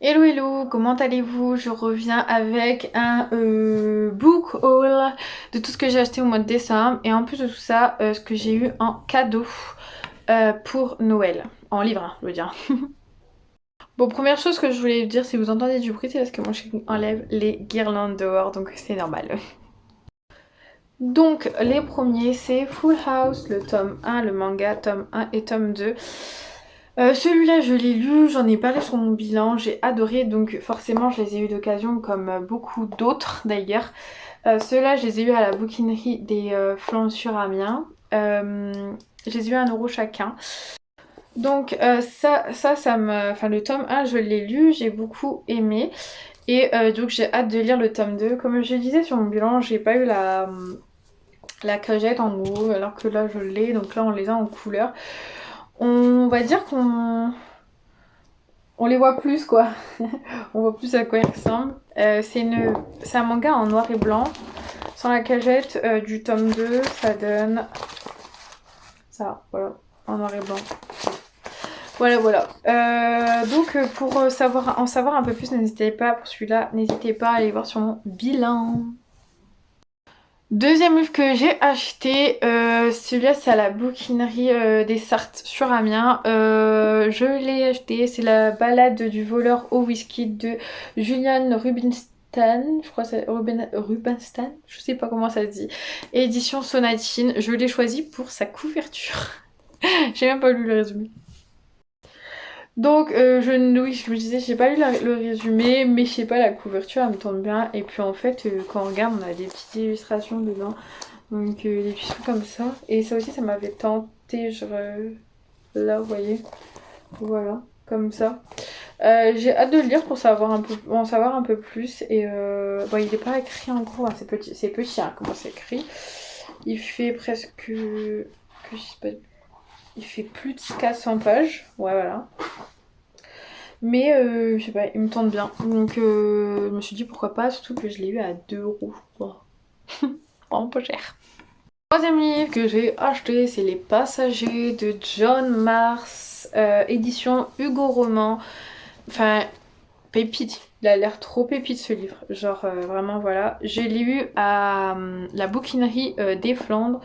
Hello hello, comment allez-vous? Je reviens avec un book haul de tout ce que j'ai acheté au mois de décembre et en plus de tout ça, ce que j'ai eu en cadeau pour Noël. En livre, hein, je veux dire. Bon, première chose que je voulais vous dire, si vous entendez du bruit, c'est parce que mon chéri enlève les guirlandes dehors, donc c'est normal. Donc, les premiers, c'est Full House, le tome 1, le manga, tome 1 et tome 2. Celui-là, je l'ai lu, j'en ai parlé sur mon bilan, j'ai adoré, donc forcément, je les ai eu d'occasion comme beaucoup d'autres d'ailleurs. Ceux-là, je les ai eu à la bouquinerie des Flandres sur Amiens. Je les ai eu à 1 € chacun. Donc ça me... Enfin, le tome 1, je l'ai lu, j'ai beaucoup aimé. Et donc, j'ai hâte de lire le tome 2. Comme je le disais sur mon bilan, j'ai pas eu la cagette en gros, alors que là, je l'ai. Donc là, on les a en couleur. On va dire on les voit plus quoi. On voit plus à quoi ils ressemblent. C'est un manga en noir et blanc. Sans la cagette du tome 2, ça donne ça, voilà, en noir et blanc. Voilà, voilà. Donc pour en savoir un peu plus, n'hésitez pas, pour celui-là, n'hésitez pas à aller voir sur mon bilan. Deuxième livre que j'ai acheté, celui-là c'est à la bouquinerie des Sarthes sur Amiens. Je l'ai acheté, c'est la balade du voleur au whisky de Julian Rubinstein, je crois que c'est Rubinstein, je sais pas comment ça se dit. Édition Sonatine, je l'ai choisi pour sa couverture. J'ai même pas lu le résumé. Donc, oui, je me disais, j'ai pas lu le résumé, mais je sais pas, la couverture, elle me tente bien. Et puis en fait, quand on regarde, on a des petites illustrations dedans. Donc, des petits trucs comme ça. Et ça aussi, ça m'avait tenté, genre, là, vous voyez. Voilà, comme ça. J'ai hâte de le lire pour en savoir un peu plus. Et bon, il est pas écrit en gros, hein, c'est petit, hein, comment c'est écrit. Il fait presque... Que je sais pas... Il fait plus de 400 pages. Ouais, voilà. Mais je sais pas, il me tente bien. Donc je me suis dit pourquoi pas, surtout que je l'ai eu à 2 €. Bon. Vraiment pas cher. Troisième livre que j'ai acheté, c'est Les Passagers de John Mars, édition Hugo Roman. Enfin, pépite. Il a l'air trop pépite ce livre. Genre vraiment voilà. Je l'ai eu à la bouquinerie des Flandres.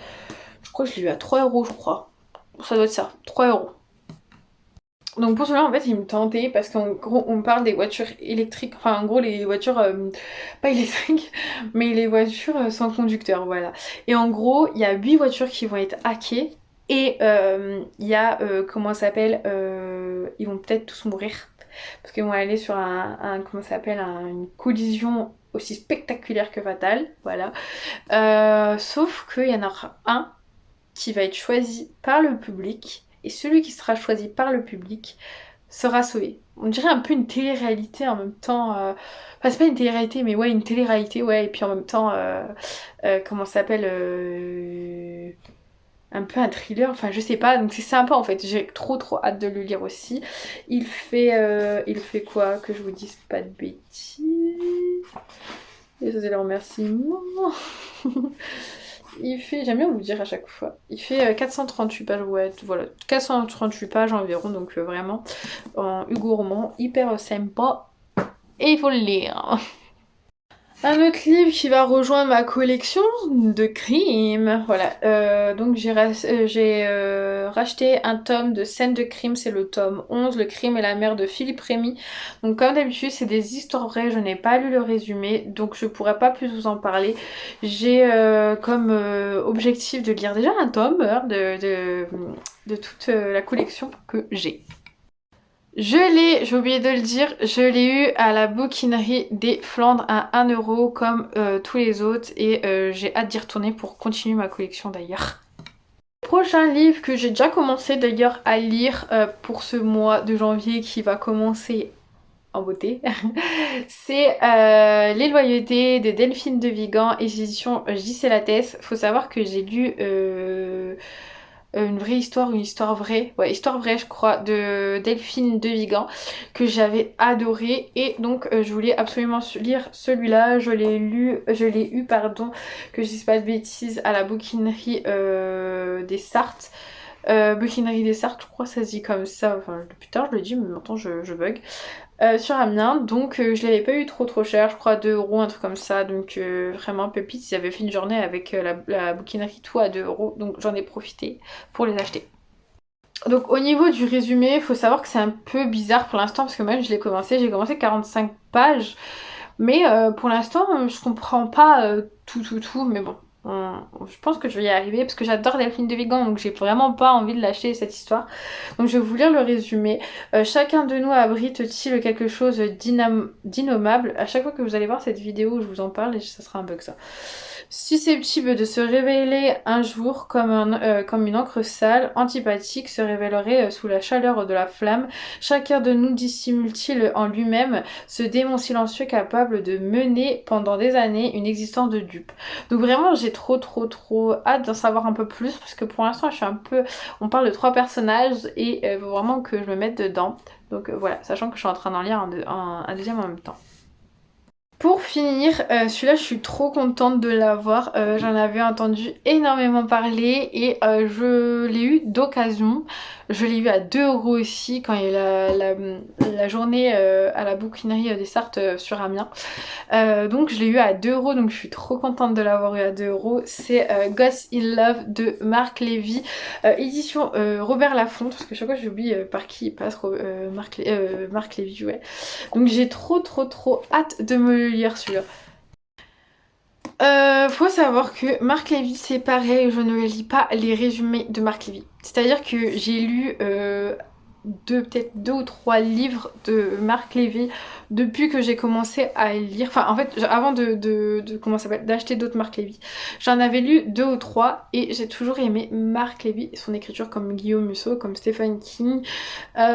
Je crois que je l'ai eu à 3 € je crois. Ça doit être ça, 3 €. Donc pour cela en fait il me tentait parce qu'en gros on parle des voitures électriques, enfin en gros les voitures pas électriques mais les voitures sans conducteur, voilà. Et en gros il y a 8 voitures qui vont être hackées et il y a comment ça s'appelle, ils vont peut-être tous mourir parce qu'ils vont aller sur comment ça s'appelle, une collision aussi spectaculaire que fatale, voilà. Sauf qu'il y en aura un qui va être choisi par le public et celui qui sera choisi par le public sera sauvé. On dirait un peu une télé-réalité en même temps. Enfin, c'est pas une télé-réalité, mais ouais, une télé-réalité, ouais. Et puis en même temps, comment ça s'appelle, un peu un thriller. Enfin, je sais pas. Donc c'est sympa en fait. J'ai trop trop hâte de le lire aussi. Il fait quoi? Que je vous dise pas de bêtises. Et ça, c'est les remerciements. Il fait, j'aime bien vous le dire à chaque fois, il fait 438 pages, ouais, voilà, 438 pages environ, donc vraiment, en Hugo Roman, hyper sympa, et il faut le lire. Un autre livre qui va rejoindre ma collection de crimes, voilà, donc j'ai racheté un tome de Scènes de crime, c'est le tome 11, Le crime et la mère de Philippe Rémy. Donc comme d'habitude c'est des histoires vraies, je n'ai pas lu le résumé, donc je pourrais pas plus vous en parler. J'ai comme objectif de lire déjà un tome de toute la collection que j'ai. J'ai oublié de le dire, je l'ai eu à la bouquinerie des Flandres à 1 € comme tous les autres et j'ai hâte d'y retourner pour continuer ma collection d'ailleurs. Prochain livre que j'ai déjà commencé d'ailleurs à lire pour ce mois de janvier qui va commencer en beauté, c'est Les Loyautés de Delphine de Vigan, édition J.C. Lattès. Faut savoir que j'ai lu une vraie histoire, une histoire vraie, ouais, histoire vraie je crois, de Delphine de Vigan, que j'avais adoré et donc je voulais absolument lire celui-là. Je l'ai eu pardon, que je dise pas de bêtises, à la bouquinerie des Sarthes. Bouquinerie des Sarthes, je crois que ça se dit comme ça, enfin depuis tard je le dis mais maintenant je bug. sur Amiens, donc je l'avais pas eu trop cher, je crois 2 €, un truc comme ça, donc vraiment pépite. Ils avaient fait une journée avec la bouquinerie tout à 2 €, donc j'en ai profité pour les acheter. Donc au niveau du résumé, il faut savoir que c'est un peu bizarre pour l'instant parce que même j'ai commencé 45 pages, mais pour l'instant je comprends pas tout, mais bon. Je pense que je vais y arriver parce que j'adore Delphine de Vigan, donc j'ai vraiment pas envie de lâcher cette histoire. Donc je vais vous lire le résumé. Chacun de nous abrite-t-il quelque chose d'innommable. À chaque fois que vous allez voir cette vidéo, je vous en parle et ça sera un bug ça. Susceptible de se révéler un jour comme une encre sale, antipathique, se révélerait sous la chaleur de la flamme. Chacun de nous dissimule-t-il en lui-même ce démon silencieux capable de mener pendant des années une existence de dupe. Donc vraiment j'ai trop hâte d'en savoir un peu plus parce que pour l'instant je suis un peu... On parle de 3 personnages et il faut vraiment que je me mette dedans. Donc voilà, sachant que je suis en train d'en lire un deuxième en même temps. Pour finir, celui-là je suis trop contente de l'avoir, j'en avais entendu énormément parler et je l'ai eu d'occasion. Je l'ai eu à 2 € aussi quand il y a eu la journée à la bouquinerie des Sarthes sur Amiens. Donc je l'ai eu à 2 €, donc je suis trop contente de l'avoir eu à 2 €. C'est Ghost in Love de Marc Lévy, édition Robert Laffont, parce que chaque fois j'oublie par qui il passe Marc Lévy, ouais. Donc j'ai trop hâte de me le lire celui-là. Faut savoir que Marc Lévy c'est pareil, je ne lis pas les résumés de Marc Lévy. C'est-à-dire que j'ai lu peut-être 2 ou 3 livres de Marc Lévy depuis que j'ai commencé à lire. Enfin, en fait, avant comment ça s'appelle, d'acheter d'autres Marc Lévy, j'en avais lu 2 ou 3 et j'ai toujours aimé Marc Lévy, son écriture comme Guillaume Musso, comme Stephen King,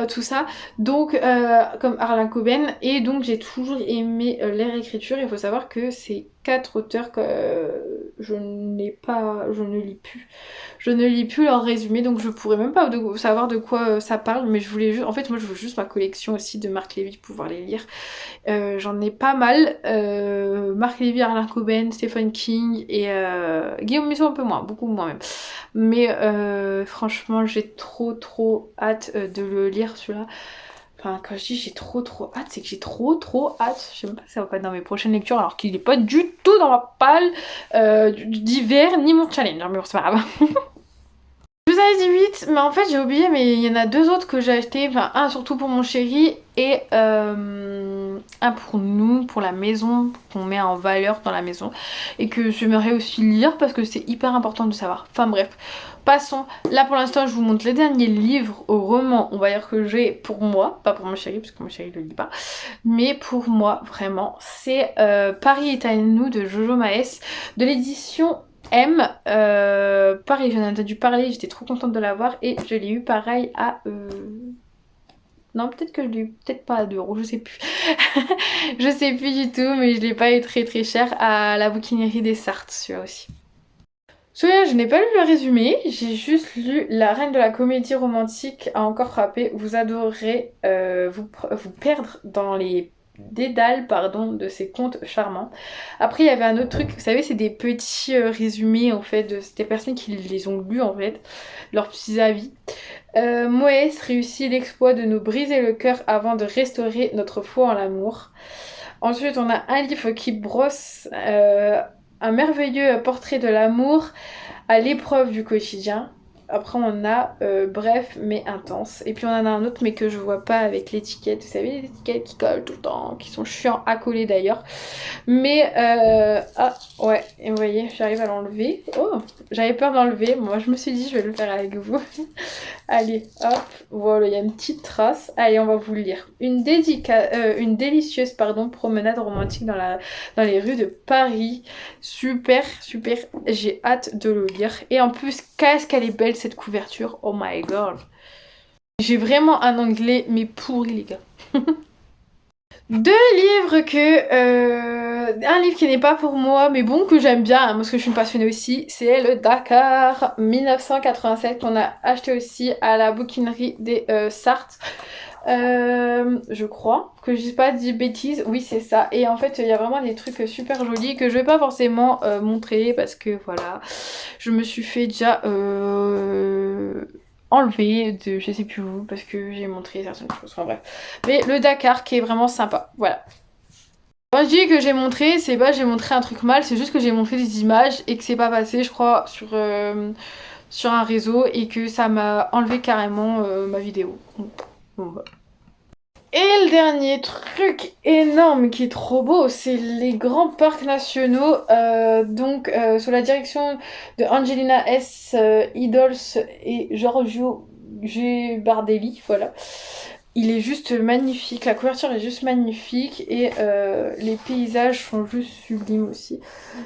tout ça. Donc, comme Harlan Coben, et donc j'ai toujours aimé leur écriture. Il faut savoir que c'est 4 auteurs que je ne lis plus. Je ne lis plus leur résumé, donc je pourrais même pas savoir de quoi ça parle, mais je voulais juste... En fait, moi, je veux juste ma collection aussi de Marc Lévy, pouvoir les lire. J'en ai pas mal. Marc Lévy, Harlan Coben, Stephen King et Guillaume Musso un peu moins, beaucoup moins même. Mais franchement, j'ai trop hâte de le lire celui-là. Enfin, quand je dis j'ai trop hâte, c'est que j'ai trop hâte. Je sais même pas si ça va pas être dans mes prochaines lectures, alors qu'il est pas du tout dans ma palle d'hiver, ni mon challenge. Mais bon, c'est pas grave. Je vous avais dit 8, mais en fait j'ai oublié, mais il y en a 2 autres que j'ai acheté. Enfin, un surtout pour mon chéri et un pour nous, pour la maison, qu'on met en valeur dans la maison. Et que j'aimerais aussi lire parce que c'est hyper important de savoir. Enfin bref. Passons, là pour l'instant je vous montre les derniers livres au roman, on va dire que j'ai pour moi, pas pour mon chéri parce que mon chéri ne le lit pas, mais pour moi vraiment, c'est Paris est à nous de Jojo Maes, de l'édition M. Pareil, j'en ai entendu parler, j'étais trop contente de l'avoir et je l'ai eu pareil à... Non, peut-être que je l'ai eu, peut-être pas à 2 €, je sais plus. Je sais plus du tout, mais je l'ai pas eu très cher à la bouquinerie des Sarthes, celui-là aussi. Celui-là, je n'ai pas lu le résumé, j'ai juste lu La Reine de la comédie romantique a encore frappé. Vous adorerez vous perdre dans les dédales de ces contes charmants. Après, il y avait un autre truc, vous savez, c'est des petits résumés en fait de des personnes qui les ont lus en fait, leurs petits avis. Moès réussit l'exploit de nous briser le cœur avant de restaurer notre foi en l'amour. Ensuite, on a un livre qui brosse un merveilleux portrait de l'amour à l'épreuve du quotidien. Après on a bref mais intense. Et puis on en a un autre mais que je vois pas avec l'étiquette. Vous savez les étiquettes qui collent tout le temps, qui sont chiants à coller d'ailleurs. Mais ah ouais, et vous voyez, j'arrive à l'enlever. Oh, j'avais peur d'enlever. Moi je me suis dit je vais le faire avec vous. Allez, hop, voilà, il y a une petite trace. Allez, on va vous le lire. Une délicieuse promenade romantique dans les rues de Paris. Super. J'ai hâte de le lire. Et en plus, qu'est-ce qu'elle est belle cette couverture. Oh my god. J'ai vraiment un anglais, mais pourri les gars. 2 livres un livre qui n'est pas pour moi, mais bon, que j'aime bien, hein, parce que je suis une passionnée aussi, c'est le Dakar 1987 qu'on a acheté aussi à la bouquinerie des Sarthes. Je crois, que je dise pas de bêtises, oui c'est ça, et en fait il y a vraiment des trucs super jolis que je vais pas forcément montrer parce que voilà, je me suis fait déjà enlevé de je sais plus où parce que j'ai montré certaines choses, enfin bref. Mais le Dakar qui est vraiment sympa, voilà. Quand je dis que j'ai montré, c'est pas j'ai montré un truc mal, c'est juste que j'ai montré des images et que c'est pas passé, je crois, sur un réseau et que ça m'a enlevé carrément ma vidéo. Bon, bah. Et le dernier truc énorme qui est trop beau, c'est les grands parcs nationaux, sous la direction de Angelina S. Idols et Giorgio G. Bardelli, voilà. Il est juste magnifique, la couverture est juste magnifique et les paysages sont juste sublimes aussi.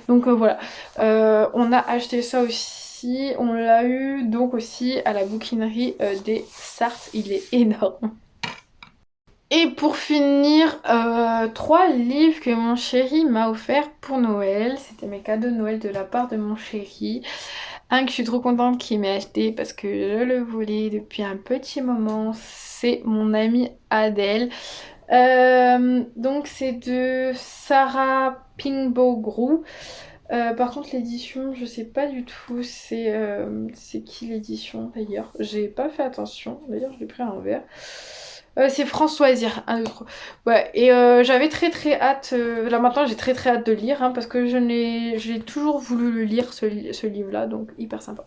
Donc voilà, on a acheté ça aussi, on l'a eu donc aussi à la bouquinerie des Sarthes, il est énorme. Et pour finir, 3 livres que mon chéri m'a offert pour Noël. C'était mes cadeaux de Noël de la part de mon chéri. Un que je suis trop contente qu'il m'ait acheté parce que je le voulais depuis un petit moment. C'est mon amie Adèle. Donc c'est de Sarah Pingborough. Par contre l'édition, je sais pas du tout c'est qui l'édition d'ailleurs. J'ai pas fait attention, d'ailleurs je l'ai pris à l'envers. C'est Françoisir, 1, 2, 3. Ouais, et j'avais très hâte, là maintenant j'ai très hâte de lire, hein, parce que j'ai toujours voulu le lire, ce livre-là, donc hyper sympa.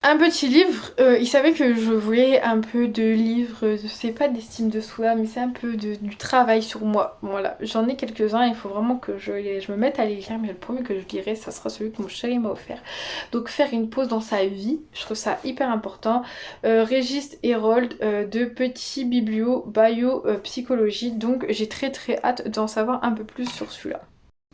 Un petit livre, il savait que je voulais un peu de livres, c'est pas d'estime de soi, mais c'est un peu du travail sur moi. Voilà, j'en ai quelques-uns, il faut vraiment que je me mette à les lire, mais le premier que je lirai, ça sera celui que mon chéri m'a offert. Donc faire une pause dans sa vie, je trouve ça hyper important. Régis Hérold de Petit Biblio Bio Psychologie, donc j'ai très hâte d'en savoir un peu plus sur celui-là.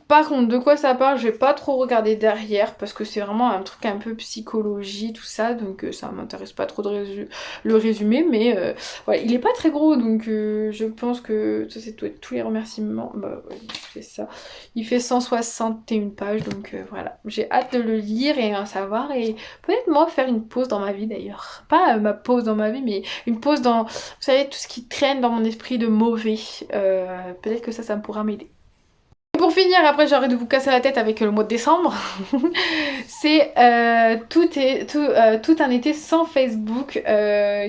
Par contre, de quoi ça parle, je vais pas trop regarder derrière parce que c'est vraiment un truc un peu psychologie, tout ça, donc ça m'intéresse pas trop de le résumer, mais voilà, il est pas très gros, donc je pense que ça c'est tous les remerciements, bah ouais, c'est ça. Il fait 161 pages, donc voilà, j'ai hâte de le lire et en savoir et peut-être moi faire une pause dans ma vie d'ailleurs. Pas ma pause dans ma vie, mais une pause dans, vous savez, tout ce qui traîne dans mon esprit de mauvais. Peut-être que ça me pourra m'aider. Pour finir, après j'arrête de vous casser la tête avec le mois de décembre, c'est tout un été sans Facebook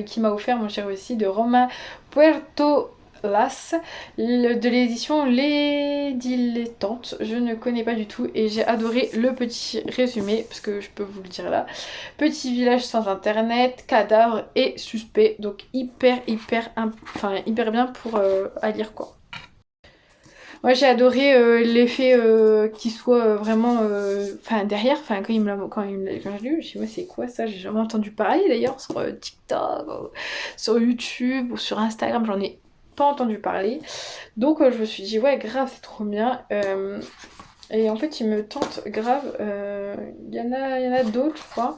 qui m'a offert mon cher aussi de Romain Puerto Las de l'édition Les Dilettantes. Je ne connais pas du tout et j'ai adoré le petit résumé parce que je peux vous le dire là. Petit village sans internet, cadavre et suspect, donc hyper bien pour à lire quoi. Moi j'ai adoré l'effet qui soit vraiment derrière, quand j'ai lu, je me suis dit ouais c'est quoi ça, j'ai jamais entendu parler d'ailleurs sur TikTok, sur YouTube ou sur Instagram, j'en ai pas entendu parler. Donc je me suis dit ouais grave c'est trop bien. Et en fait il me tente grave, il y en a d'autres je crois,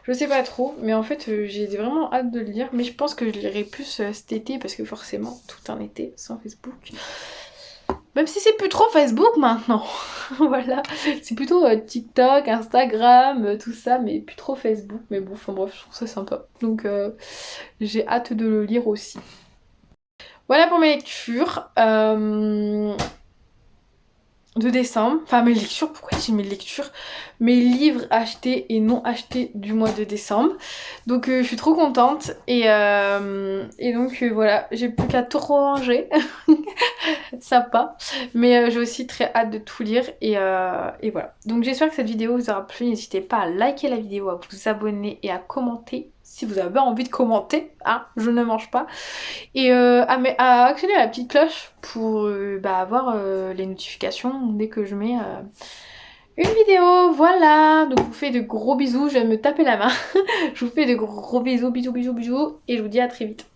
je sais pas trop, mais en fait j'ai vraiment hâte de le lire, mais je pense que je lirai plus cet été parce que forcément tout un été sans Facebook. Même si c'est plus trop Facebook maintenant. Voilà. C'est plutôt TikTok, Instagram, tout ça, mais plus trop Facebook. Mais bon, enfin bref, je trouve ça sympa. Donc j'ai hâte de le lire aussi. Voilà pour mes lectures. De décembre, enfin mes lectures, pourquoi j'ai mes lectures, mes livres achetés et non achetés du mois de décembre, donc je suis trop contente et donc voilà, j'ai plus qu'à tout ranger, sympa, mais j'ai aussi très hâte de tout lire et voilà, donc j'espère que cette vidéo vous aura plu, n'hésitez pas à liker la vidéo, à vous abonner et à commenter si vous avez envie de commenter, hein, je ne mange pas. Et à actionner la petite cloche pour avoir les notifications dès que je mets une vidéo. Voilà, donc je vous fais de gros bisous, je vais me taper la main. Je vous fais de gros bisous, bisous, bisous, bisous, et je vous dis à très vite.